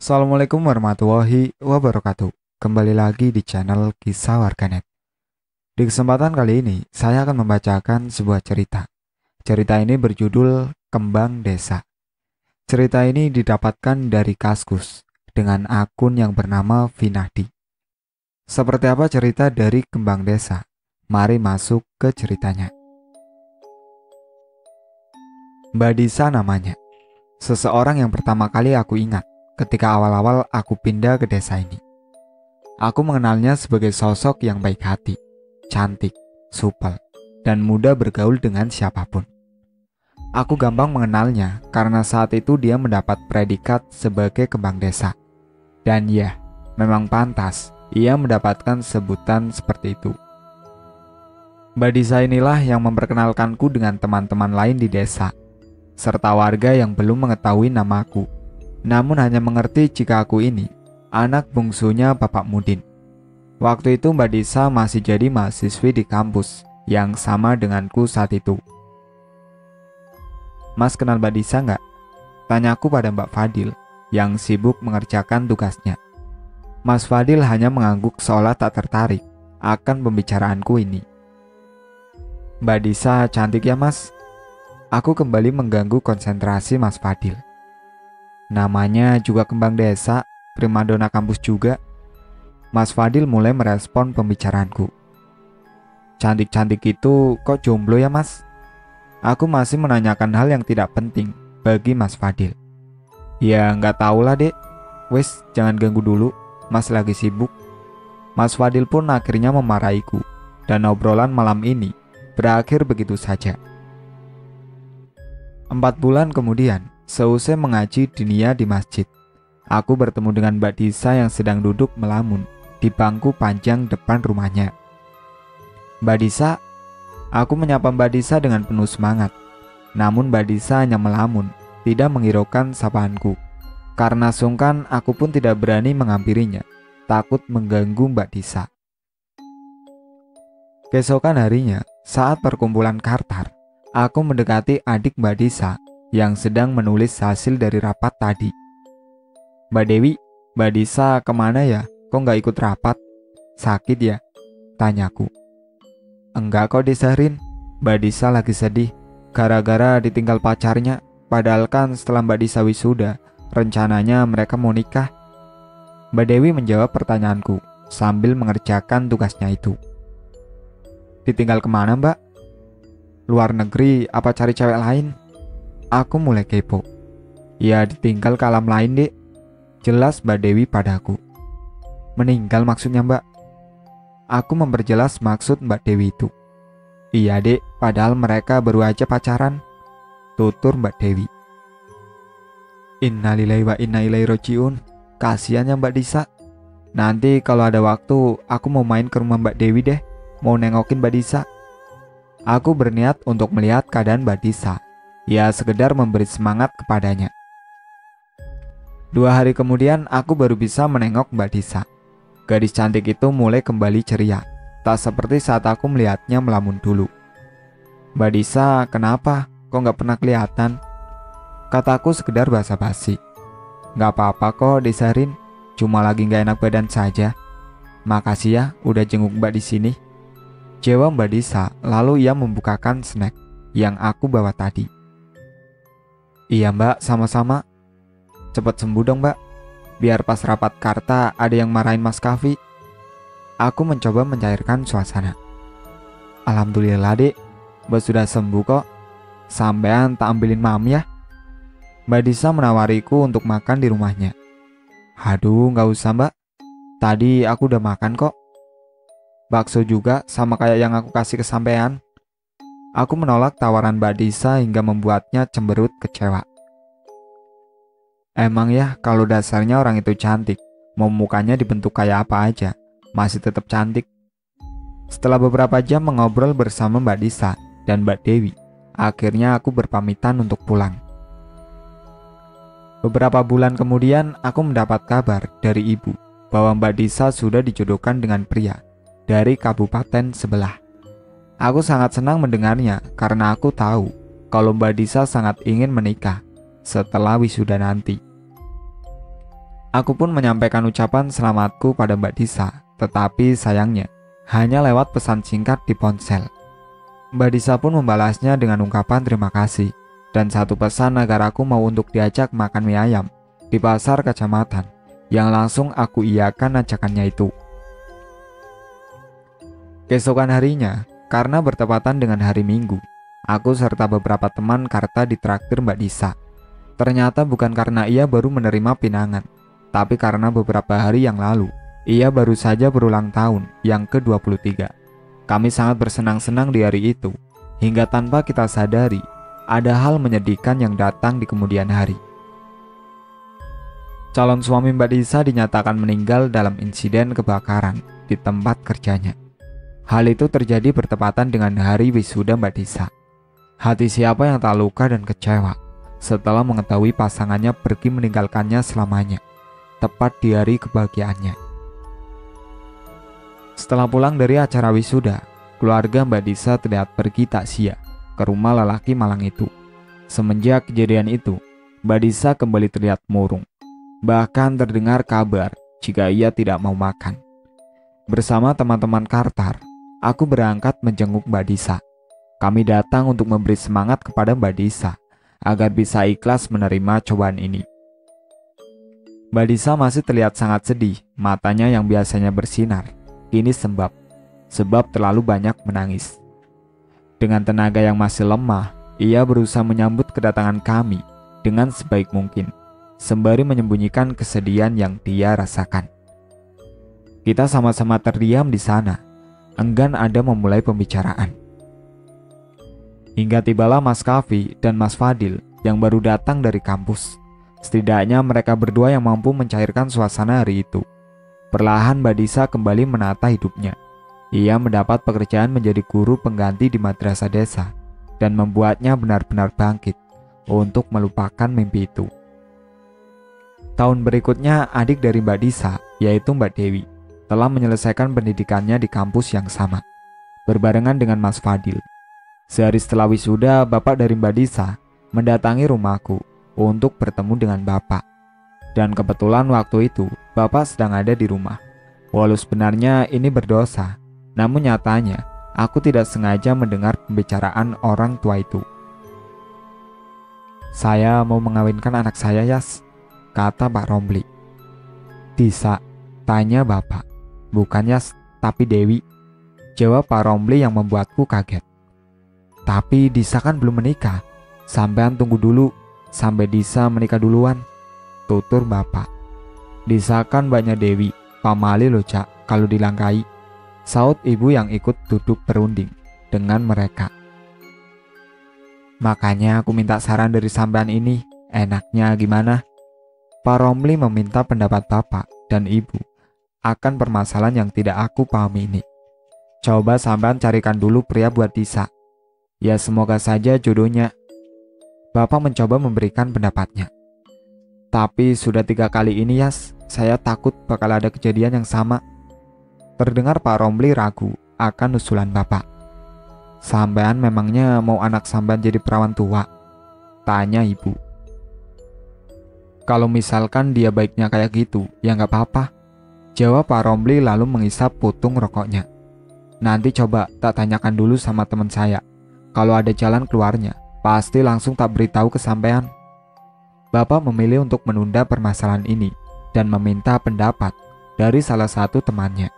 Assalamualaikum warahmatullahi wabarakatuh. Kembali lagi di channel Kisah Warganet. Di kesempatan kali ini, saya akan membacakan sebuah cerita. Cerita ini berjudul Kembang Desa. Cerita ini didapatkan dari Kaskus dengan akun yang bernama Vinahdi. Seperti apa cerita dari Kembang Desa? Mari masuk ke ceritanya. Mbak Disa namanya. Seseorang yang pertama kali aku ingat ketika awal-awal aku pindah ke desa ini. Aku mengenalnya sebagai sosok yang baik hati, cantik, supel, dan mudah bergaul dengan siapapun. Aku gampang mengenalnya karena saat itu dia mendapat predikat sebagai kembang desa. Dan ya, memang pantas ia mendapatkan sebutan seperti itu. Mbak Disa inilah yang memperkenalkanku dengan teman-teman lain di desa, serta warga yang belum mengetahui namaku. Namun hanya mengerti jika aku ini anak bungsunya Bapak Mudin. Waktu itu Mbak Disa masih jadi mahasiswi di kampus yang sama denganku saat itu. Mas kenal Mbak Disa nggak? Tanyaku pada Mbak Fadil yang sibuk mengerjakan tugasnya. Mas Fadil hanya mengangguk seolah tak tertarik akan pembicaraanku ini. Mbak Disa cantik ya mas? Aku kembali mengganggu konsentrasi Mas Fadil. Namanya juga kembang desa, primadona kampus juga. Mas Fadil mulai merespon pembicaraanku. Cantik-cantik itu kok jomblo ya mas? Aku masih menanyakan hal yang tidak penting bagi Mas Fadil. Ya nggak tahu lah dek. Wes jangan ganggu dulu, mas lagi sibuk. Mas Fadil pun akhirnya memarahiku. Dan obrolan malam ini berakhir begitu saja. 4 bulan kemudian, seusai mengaji dinia di masjid, aku bertemu dengan Mbak Disa yang sedang duduk melamun di bangku panjang depan rumahnya. Mbak Disa, aku menyapa Mbak Disa dengan penuh semangat. Namun Mbak Disa hanya melamun, tidak menghiraukan sapaanku. Karena sungkan, aku pun tidak berani menghampirinya, takut mengganggu Mbak Disa. Keesokan harinya, saat perkumpulan Kartar, aku mendekati adik Mbak Disa yang sedang menulis hasil dari rapat tadi. Mbak Dewi, Mbak Disa kemana ya? Kok nggak ikut rapat? Sakit ya? Tanyaku. Enggak kok Desarin, Mbak Disa lagi sedih gara-gara ditinggal pacarnya. Padahal kan setelah Mbak Disa wisuda, rencananya mereka mau nikah. Mbak Dewi menjawab pertanyaanku sambil mengerjakan tugasnya itu. Ditinggal kemana mbak? Luar negeri apa cari cewek lain? Aku mulai kepo. Ya ditinggal ke alam lain dek, jelas Mbak Dewi padaku. Meninggal maksudnya mbak? Aku memperjelas maksud Mbak Dewi itu. Iya dek, padahal mereka baru aja pacaran, tutur Mbak Dewi. Innalillahi wa inna ilaihi rajiun. Kasihan ya Mbak Disa. Nanti kalau ada waktu aku mau main ke rumah Mbak Dewi deh, mau nengokin Mbak Disa. Aku berniat untuk melihat keadaan Mbak Disa. Ya sekedar memberi semangat kepadanya. 2 hari kemudian aku baru bisa menengok Mbak Disa. Gadis cantik itu mulai kembali ceria, tak seperti saat aku melihatnya melamun dulu. Mbak Disa kenapa? Kok gak pernah kelihatan? Kataku sekedar basa-basi. Gak apa-apa kok Desarin, cuma lagi gak enak badan saja. Makasih ya udah jenguk Mbak di sini. Jawab Mbak Disa, lalu ia membukakan snack yang aku bawa tadi. Iya mbak, sama-sama. Cepat sembuh dong mbak, biar pas rapat Karta ada yang marahin Mas Kavi. Aku mencoba mencairkan suasana. Alhamdulillah dek, mbak sudah sembuh kok. Sampean tak ambilin mami ya? Mbak Disa menawariku untuk makan di rumahnya. Aduh gak usah mbak, tadi aku udah makan kok. Bakso juga sama kayak yang aku kasih ke sampean. Aku menolak tawaran Mbak Disa hingga membuatnya cemberut kecewa. Emang ya kalau dasarnya orang itu cantik, mau mukanya dibentuk kayak apa aja, masih tetap cantik. Setelah beberapa jam mengobrol bersama Mbak Disa dan Mbak Dewi, akhirnya aku berpamitan untuk pulang. Beberapa bulan kemudian aku mendapat kabar dari ibu bahwa Mbak Disa sudah dijodohkan dengan pria dari kabupaten sebelah. Aku sangat senang mendengarnya karena aku tahu kalau Mbak Disa sangat ingin menikah setelah wisuda nanti. Aku pun menyampaikan ucapan selamatku pada Mbak Disa, tetapi sayangnya hanya lewat pesan singkat di ponsel. Mbak Disa pun membalasnya dengan ungkapan terima kasih dan satu pesan agar aku mau untuk diajak makan mie ayam di pasar kecamatan, yang langsung aku iakan ajakannya itu. Keesokan harinya, karena bertepatan dengan hari Minggu, aku serta beberapa teman karta ditraktir Mbak Disa. Ternyata bukan karena ia baru menerima pinangan, tapi karena beberapa hari yang lalu, ia baru saja berulang tahun yang ke-23. Kami sangat bersenang-senang di hari itu, hingga tanpa kita sadari, ada hal menyedihkan yang datang di kemudian hari. Calon suami Mbak Disa dinyatakan meninggal dalam insiden kebakaran di tempat kerjanya. Hal itu terjadi bertepatan dengan hari wisuda Mbak Disa. Hati siapa yang tak luka dan kecewa setelah mengetahui pasangannya pergi meninggalkannya selamanya, tepat di hari kebahagiaannya. Setelah pulang dari acara wisuda, keluarga Mbak Disa terlihat pergi takziah ke rumah lelaki malang itu. Semenjak kejadian itu, Mbak Disa kembali terlihat murung. Bahkan terdengar kabar jika ia tidak mau makan. Bersama teman-teman Kartar, aku berangkat menjenguk Mbak Disa. Kami datang untuk memberi semangat kepada Mbak Disa agar bisa ikhlas menerima cobaan ini. Mbak Disa masih terlihat sangat sedih, matanya yang biasanya bersinar kini sembab, sebab terlalu banyak menangis. Dengan tenaga yang masih lemah, ia berusaha menyambut kedatangan kami dengan sebaik mungkin, sembari menyembunyikan kesedihan yang dia rasakan. Kita sama-sama terdiam di sana, enggan ada memulai pembicaraan. Hingga tibalah Mas Kavi dan Mas Fadil yang baru datang dari kampus. Setidaknya mereka berdua yang mampu mencairkan suasana hari itu. Perlahan Mbak Disa kembali menata hidupnya. Ia mendapat pekerjaan menjadi guru pengganti di madrasah desa dan membuatnya benar-benar bangkit untuk melupakan mimpi itu. Tahun berikutnya adik dari Mbak Disa, yaitu Mbak Dewi, telah menyelesaikan pendidikannya di kampus yang sama, berbarengan dengan Mas Fadil. Sehari setelah wisuda, bapak dari Mbak Disa mendatangi rumahku untuk bertemu dengan bapak. Dan kebetulan waktu itu, bapak sedang ada di rumah. Walau sebenarnya ini berdosa, namun nyatanya aku tidak sengaja mendengar pembicaraan orang tua itu. "Saya mau mengawinkan anak saya, Yas," kata Pak Romli. "Disa?" tanya bapak. "Bukan Yas, tapi Dewi," jawab Pak Romli yang membuatku kaget. "Tapi Disa kan belum menikah. Sampean tunggu dulu sampai Disa menikah duluan," tutur bapak. "Disa kan banyak Dewi, pamali loh Cak kalau dilangkai," saut ibu yang ikut duduk berunding dengan mereka. "Makanya aku minta saran dari sampean ini, enaknya gimana?" Pak Romli meminta pendapat bapak dan ibu akan permasalahan yang tidak aku pahami ini. "Coba sampean carikan dulu pria buat Disa. Ya semoga saja jodohnya." Bapak mencoba memberikan pendapatnya. "Tapi sudah 3 kali ini Yas, saya takut bakal ada kejadian yang sama." Terdengar Pak Romli ragu akan usulan bapak. "Sampean memangnya mau anak sampean jadi perawan tua?" tanya ibu. "Kalau misalkan dia baiknya kayak gitu, ya nggak apa-apa," jawab Pak Romli lalu mengisap putung rokoknya. "Nanti coba tak tanyakan dulu sama teman saya. Kalau ada jalan keluarnya, pasti langsung tak beritahu ke sampean." Bapak memilih untuk menunda permasalahan ini dan meminta pendapat dari salah satu temannya.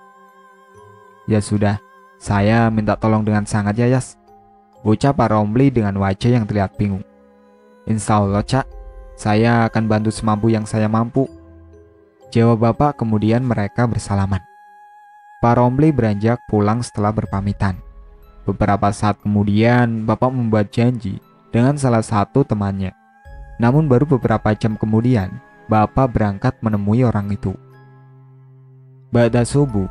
"Ya sudah, saya minta tolong dengan sangat ya Yas," ucap Pak Romli dengan wajah yang terlihat bingung. "Insya Allah Cak, saya akan bantu semampu yang saya mampu," jawab bapak. Kemudian mereka bersalaman. Pak Romli beranjak pulang setelah berpamitan. Beberapa saat kemudian, bapak membuat janji dengan salah satu temannya. Namun baru beberapa jam kemudian, bapak berangkat menemui orang itu. Ba'da subuh,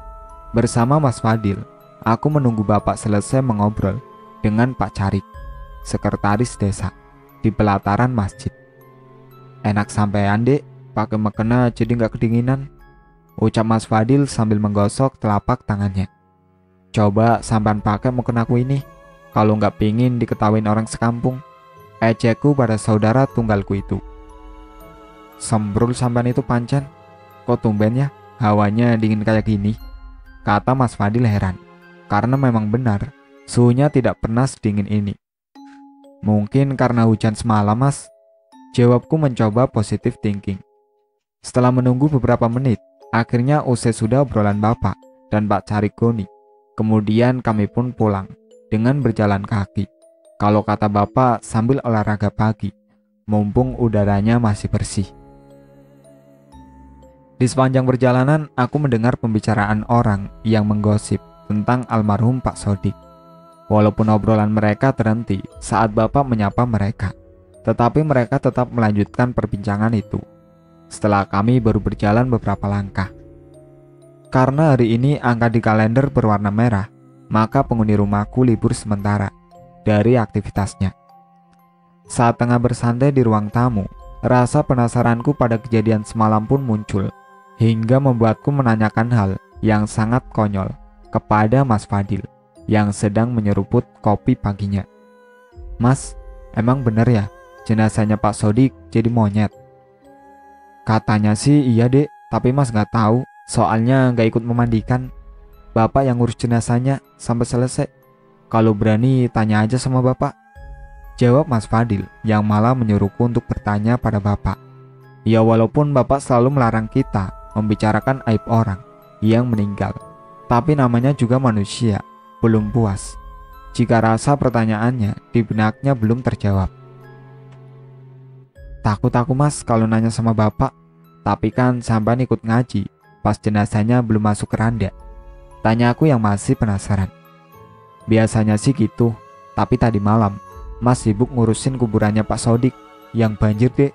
bersama Mas Fadil, aku menunggu bapak selesai mengobrol dengan Pak Carik, sekretaris desa, di pelataran masjid. "Enak sampean dek, pakai mukena jadi nggak kedinginan," ucap Mas Fadil sambil menggosok telapak tangannya. "Coba sampean pakai mukenaku ini, kalau nggak pingin diketawain orang sekampung," ejekku pada saudara tunggalku itu. "Sembrul sampean itu pancen, kok tumben ya hawanya dingin kayak gini? Kata Mas Fadil heran, karena memang benar, suhunya tidak pernah sedingin ini. Mungkin karena hujan semalam, Mas. Jawabku mencoba positive thinking. Setelah menunggu beberapa menit, akhirnya usai sudah obrolan Bapak dan Pak Carigoni. Kemudian kami pun pulang dengan berjalan kaki. Kalau kata Bapak, sambil olahraga pagi, mumpung udaranya masih bersih. Di sepanjang perjalanan, aku mendengar pembicaraan orang yang menggosip tentang almarhum Pak Sodik. Walaupun obrolan mereka terhenti saat Bapak menyapa mereka, tetapi mereka tetap melanjutkan perbincangan itu. Setelah kami baru berjalan beberapa langkah. Karena hari ini angka di kalender berwarna merah, maka penghuni rumahku libur sementara dari aktivitasnya. Saat tengah bersantai di ruang tamu, rasa penasaranku pada kejadian semalam pun muncul, hingga membuatku menanyakan hal yang sangat konyol kepada Mas Fadil yang sedang menyeruput kopi paginya. Mas, emang bener ya jenazahnya Pak Sodik jadi monyet? Katanya sih iya dek, tapi Mas gak tahu, soalnya gak ikut memandikan. Bapak yang ngurus jenazahnya sampai selesai. Kalau berani tanya aja sama Bapak, jawab Mas Fadil yang malah menyuruhku untuk bertanya pada Bapak. Ya walaupun Bapak selalu melarang kita membicarakan aib orang yang meninggal, tapi namanya juga manusia, belum puas jika rasa pertanyaannya di benaknya belum terjawab. Takut aku Mas kalau nanya sama Bapak, tapi kan sampean ikut ngaji pas jenazahnya belum masuk keranda. Tanya aku yang masih penasaran. Biasanya sih gitu, tapi tadi malam Mas sibuk ngurusin kuburannya Pak Sodik yang banjir dek.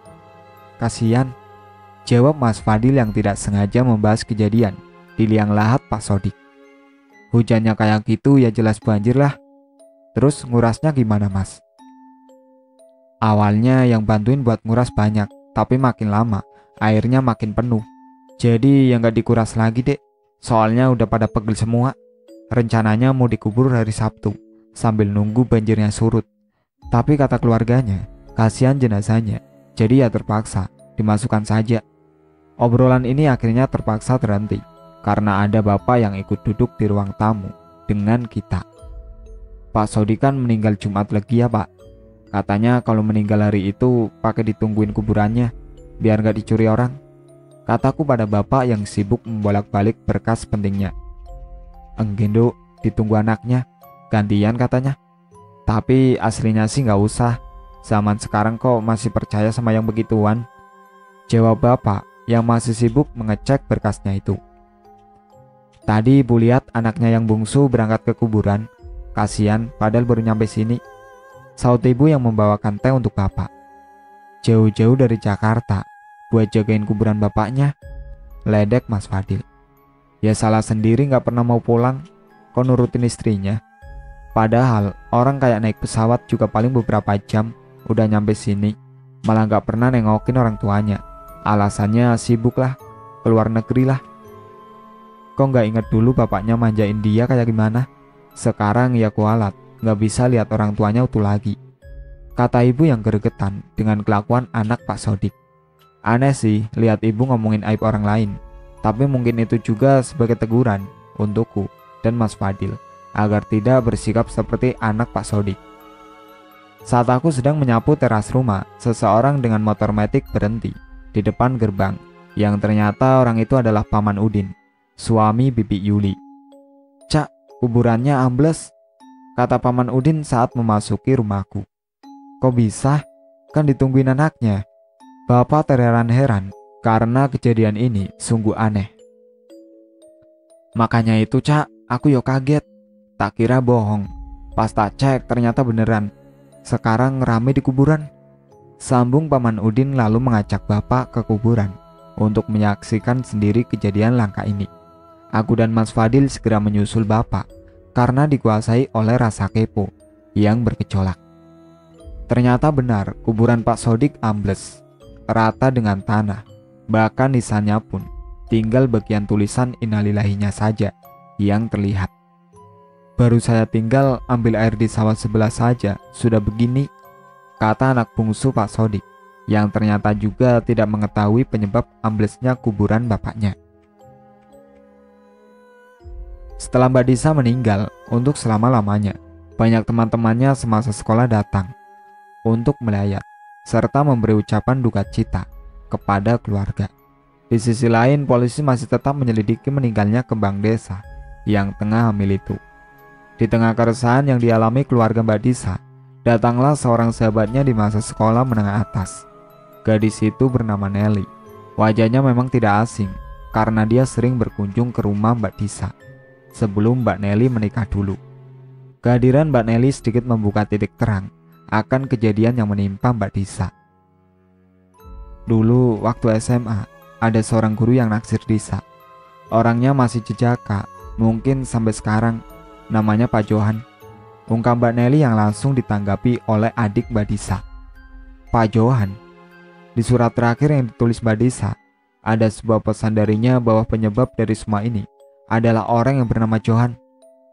Kasian, jawab Mas Fadil yang tidak sengaja membahas kejadian di liang lahat Pak Sodik. Hujannya kayak gitu ya jelas banjir lah. Terus ngurasnya gimana Mas? Awalnya yang bantuin buat nguras banyak, tapi makin lama airnya makin penuh. Jadi yang gak dikuras lagi dek, soalnya udah pada pegel semua. Rencananya mau dikubur hari Sabtu sambil nunggu banjirnya surut. Tapi kata keluarganya, kasihan jenazahnya, jadi ya terpaksa dimasukkan saja. Obrolan ini akhirnya terpaksa terhenti karena ada Bapak yang ikut duduk di ruang tamu dengan kita. Pak Sodik kan meninggal Jumat Legi ya Pak. Katanya kalau meninggal hari itu pakai ditungguin kuburannya biar gak dicuri orang. Kataku pada Bapak yang sibuk membolak-balik berkas pentingnya. Enggak, ditunggu anaknya, gantian katanya. Tapi aslinya sih gak usah, zaman sekarang kok masih percaya sama yang begituan, jawab Bapak yang masih sibuk mengecek berkasnya itu. Tadi Ibu lihat anaknya yang bungsu berangkat ke kuburan, kasihan padahal baru nyampe sini, saut Ibu yang membawakan teh untuk Bapak. Jauh-jauh dari Jakarta buat jagain kuburan bapaknya, ledek Mas Fadil. Ya salah sendiri gak pernah mau pulang, kok nurutin istrinya. Padahal orang kayak naik pesawat juga paling beberapa jam udah nyampe sini, malah gak pernah nengokin orang tuanya. Alasannya sibuk lah, keluar negeri lah. Kok gak inget dulu bapaknya manjain dia kayak gimana? Sekarang ya kualat, gak bisa lihat orang tuanya utuh lagi, kata Ibu yang gregetan dengan kelakuan anak Pak Sodik. Aneh sih lihat Ibu ngomongin aib orang lain, tapi mungkin itu juga sebagai teguran untukku dan Mas Fadil agar tidak bersikap seperti anak Pak Sodik. Saat aku sedang menyapu teras rumah, seseorang dengan motor metik berhenti di depan gerbang, yang ternyata orang itu adalah Paman Udin, suami Bibi Yuli. Cak, kuburannya ambles, kata Paman Udin saat memasuki rumahku. Kok bisa? Kan ditungguin anaknya. Bapak terheran-heran karena kejadian ini sungguh aneh. Makanya itu Cak, aku yo kaget. Tak kira bohong. Pas tak cek ternyata beneran. Sekarang rame di kuburan. Sambung Paman Udin lalu mengajak Bapak ke kuburan untuk menyaksikan sendiri kejadian langka ini. Aku dan Mas Fadil segera menyusul Bapak karena dikuasai oleh rasa kepo yang bergejolak. Ternyata benar kuburan Pak Sodik ambles, rata dengan tanah, bahkan nisannya pun tinggal bagian tulisan innalillahinya saja yang terlihat. Baru saya tinggal ambil air di sawah sebelah saja sudah begini, kata anak bungsu Pak Sodik yang ternyata juga tidak mengetahui penyebab amblesnya kuburan bapaknya. Setelah Mbak Disa meninggal untuk selama-lamanya, banyak teman-temannya semasa sekolah datang untuk melayat serta memberi ucapan duka cita kepada keluarga. Di sisi lain, polisi masih tetap menyelidiki meninggalnya kembang desa yang tengah hamil itu. Di tengah keresahan yang dialami keluarga Mbak Disa, datanglah seorang sahabatnya di masa sekolah menengah atas. Gadis itu bernama Nelly. Wajahnya memang tidak asing karena dia sering berkunjung ke rumah Mbak Disa sebelum Mbak Nelly menikah dulu. Kehadiran Mbak Nelly sedikit membuka titik terang akan kejadian yang menimpa Mbak Disa. Dulu waktu SMA, ada seorang guru yang naksir Disa. Orangnya masih jejaka, mungkin sampai sekarang. Namanya Pak Johan. Ungkap Mbak Nelly yang langsung ditanggapi oleh adik Mbak Disa. Pak Johan. Di surat terakhir yang ditulis Mbak Disa, ada sebuah pesan darinya bahwa penyebab dari semua ini adalah orang yang bernama Johan.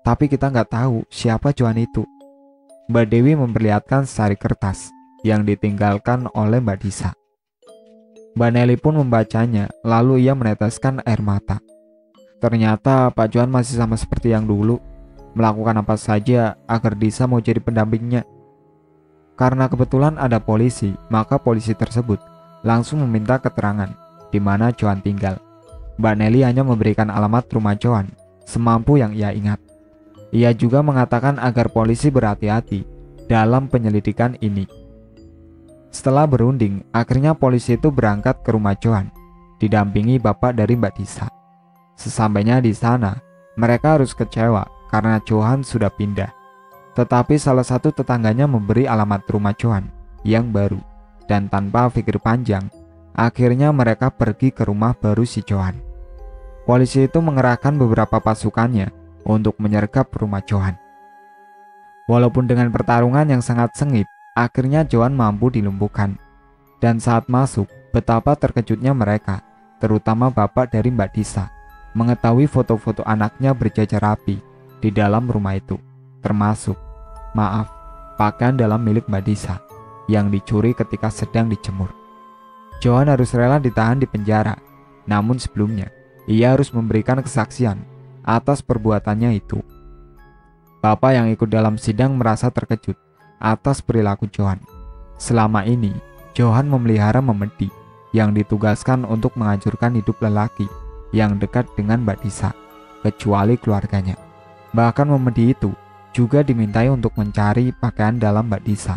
Tapi kita nggak tahu siapa Johan itu. Mbak Dewi memperlihatkan secari kertas yang ditinggalkan oleh Mbak Disa. Mbak Nelly pun membacanya, lalu ia meneteskan air mata. Ternyata Pak Johan masih sama seperti yang dulu, melakukan apa saja agar Disa mau jadi pendampingnya. Karena kebetulan ada polisi, maka polisi tersebut langsung meminta keterangan di mana Johan tinggal. Mbak Nelly hanya memberikan alamat rumah Johan semampu yang ia ingat. Ia juga mengatakan agar polisi berhati-hati dalam penyelidikan ini. Setelah berunding, akhirnya polisi itu berangkat ke rumah Johan, didampingi bapak dari Mbak Disa. Sesampainya di sana, mereka harus kecewa karena Johan sudah pindah. Tetapi salah satu tetangganya memberi alamat rumah Johan yang baru, dan tanpa pikir panjang, akhirnya mereka pergi ke rumah baru si Johan. Polisi itu mengerahkan beberapa pasukannya untuk menyergap rumah Johan. Walaupun dengan pertarungan yang sangat sengit, akhirnya Johan mampu dilumpuhkan. Dan saat masuk, betapa terkejutnya mereka, terutama bapak dari Mbak Disa, mengetahui foto-foto anaknya berjajar rapi di dalam rumah itu, termasuk, pakaian dalam milik Mbak Disa yang dicuri ketika sedang dijemur. Johan harus rela ditahan di penjara, namun sebelumnya ia harus memberikan kesaksian atas perbuatannya itu. Bapak yang ikut dalam sidang merasa terkejut atas perilaku Johan. Selama ini, Johan memelihara memedi yang ditugaskan untuk menghancurkan hidup lelaki yang dekat dengan Mbak Disa, kecuali keluarganya. Bahkan memedi itu juga dimintai untuk mencari pakaian dalam Mbak Disa,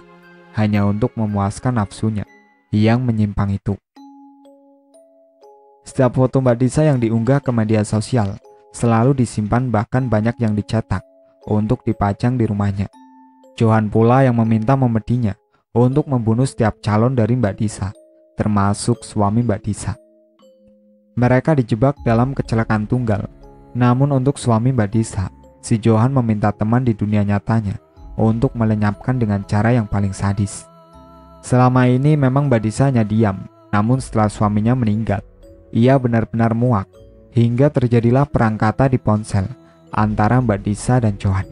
hanya untuk memuaskan nafsunya yang menyimpang itu. Setiap foto Mbak Disa yang diunggah ke media sosial selalu disimpan, bahkan banyak yang dicetak untuk dipajang di rumahnya. Johan pula yang meminta memedinya untuk membunuh setiap calon dari Mbak Disa, termasuk suami Mbak Disa. Mereka dijebak dalam kecelakaan tunggal, namun untuk suami Mbak Disa, si Johan meminta teman di dunia nyatanya untuk melenyapkan dengan cara yang paling sadis. Selama ini memang Mbak Disa hanya diam, namun setelah suaminya meninggal, ia benar-benar muak hingga terjadilah perang kata di ponsel antara Mbak Disa dan Johan.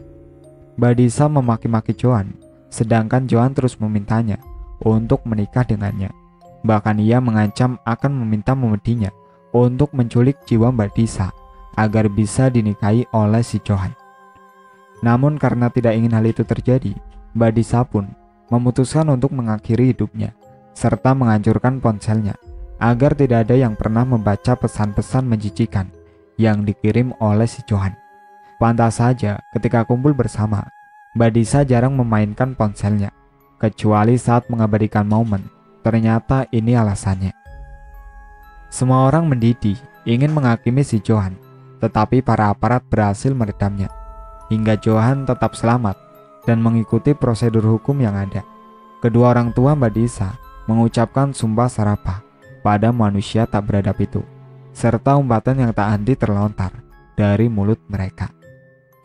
Mbak Disa memaki-maki Johan, sedangkan Johan terus memintanya untuk menikah dengannya. Bahkan ia mengancam akan meminta memedinya untuk menculik jiwa Mbak Disa agar bisa dinikahi oleh si Johan. Namun karena tidak ingin hal itu terjadi, Mbak Disa pun memutuskan untuk mengakhiri hidupnya serta menghancurkan ponselnya agar tidak ada yang pernah membaca pesan-pesan menjijikan yang dikirim oleh si Johan. Pantas saja ketika kumpul bersama, Mbak Disa jarang memainkan ponselnya, kecuali saat mengabadikan momen. Ternyata ini alasannya. Semua orang mendidih ingin menghakimi si Johan, tetapi para aparat berhasil meredamnya, hingga Johan tetap selamat dan mengikuti prosedur hukum yang ada. Kedua orang tua Mbak Disa mengucapkan sumpah serapah pada manusia tak beradab itu, serta umpatan yang tak henti terlontar dari mulut mereka.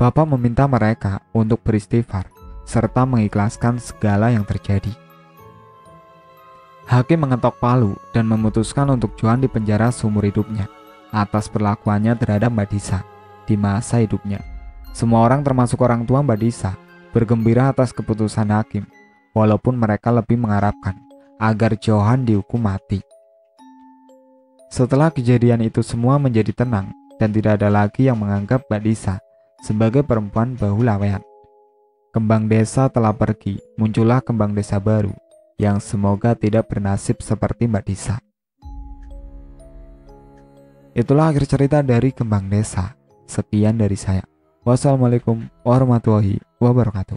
Bapak meminta mereka untuk beristighfar serta mengikhlaskan segala yang terjadi. Hakim mengetok palu dan memutuskan untuk Johan dipenjara seumur hidupnya atas perlakuannya terhadap Mbak Disa di masa hidupnya. Semua orang termasuk orang tua Mbak Disa bergembira atas keputusan hakim, walaupun mereka lebih mengharapkan agar Johan dihukum mati. Setelah kejadian itu semua menjadi tenang dan tidak ada lagi yang menganggap Mbak Disa sebagai perempuan bahu lawean. Kembang desa telah pergi, muncullah kembang desa baru yang semoga tidak bernasib seperti Mbak Disa. Itulah akhir cerita dari Kembang Desa. Sekian dari saya. Wassalamualaikum warahmatullahi wabarakatuh.